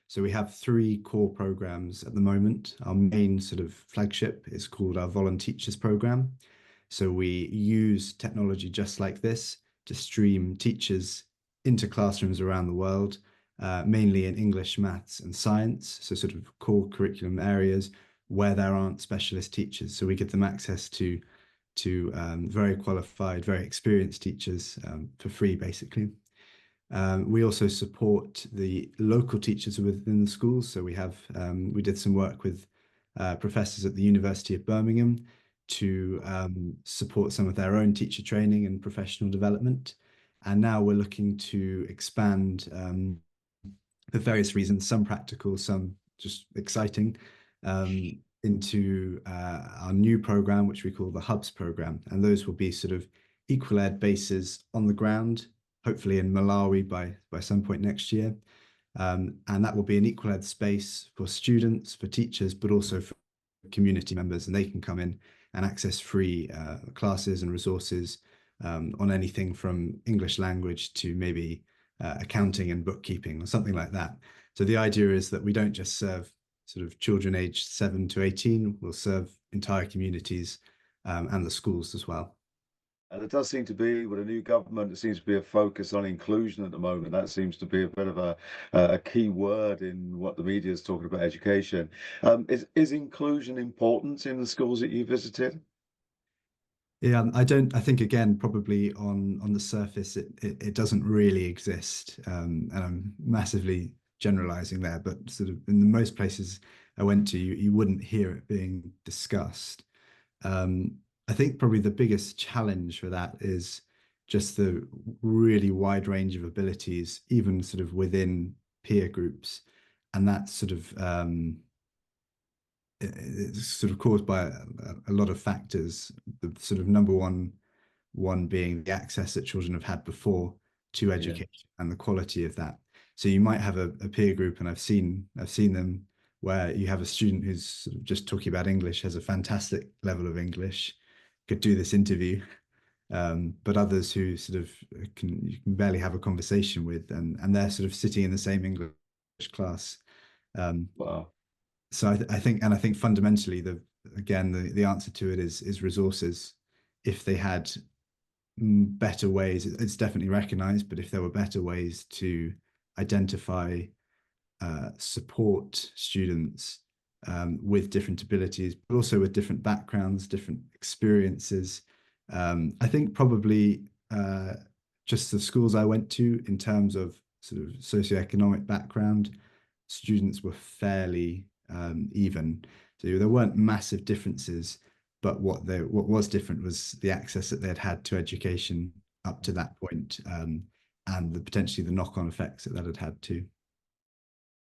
So we have three core programs at the moment. Our main sort of flagship is called our Volunteachers program. So we use technology just like this to stream teachers into classrooms around the world, mainly in English, maths, and science. So sort of core curriculum areas where there aren't specialist teachers. So we give them access to very qualified, very experienced teachers for free, basically. We also support the local teachers within the schools. So we did some work with professors at the University of Birmingham to support some of their own teacher training and professional development. And now we're looking to expand for various reasons, some practical, some just exciting, into our new program, which we call the Hubs program. And those will be sort of EqualEd bases on the ground, hopefully in Malawi by some point next year. And that will be an EqualEd space for students, for teachers, but also for community members. And they can come in and access free classes and resources on anything from English language to maybe accounting and bookkeeping or something like that. So the idea is that we don't just serve sort of children aged 7 to 18, we'll serve entire communities and the schools as well. And it does seem to be, with a new government, it seems to be a focus on inclusion at the moment. That seems to be a bit of a key word in what the media is talking about education. Is inclusion important in the schools that you visited? Yeah, I think again, probably on the surface, it doesn't really exist. And I'm massively generalizing there, but sort of in the most places I went to, you wouldn't hear it being discussed. I think probably the biggest challenge for that is just the really wide range of abilities, even sort of within peer groups. And that's sort of it's sort of caused by a lot of factors. The sort of number one being the access that children have had before to education and the quality of that. So you might have a peer group, and I've seen them where you have a student who's sort of just talking about English, has a fantastic level of English, could do this interview, but others who sort of you can barely have a conversation with, and they're sort of sitting in the same English class. Wow. So I think fundamentally the answer to it is resources. If they had better ways, it's definitely recognized, but if there were better ways to identify support students with different abilities, but also with different backgrounds, different experiences. I think probably just the schools I went to, in terms of sort of socioeconomic background, students were fairly even. So there weren't massive differences, but what was different was the access that they'd had to education up to that point, and potentially the knock-on effects that had had too.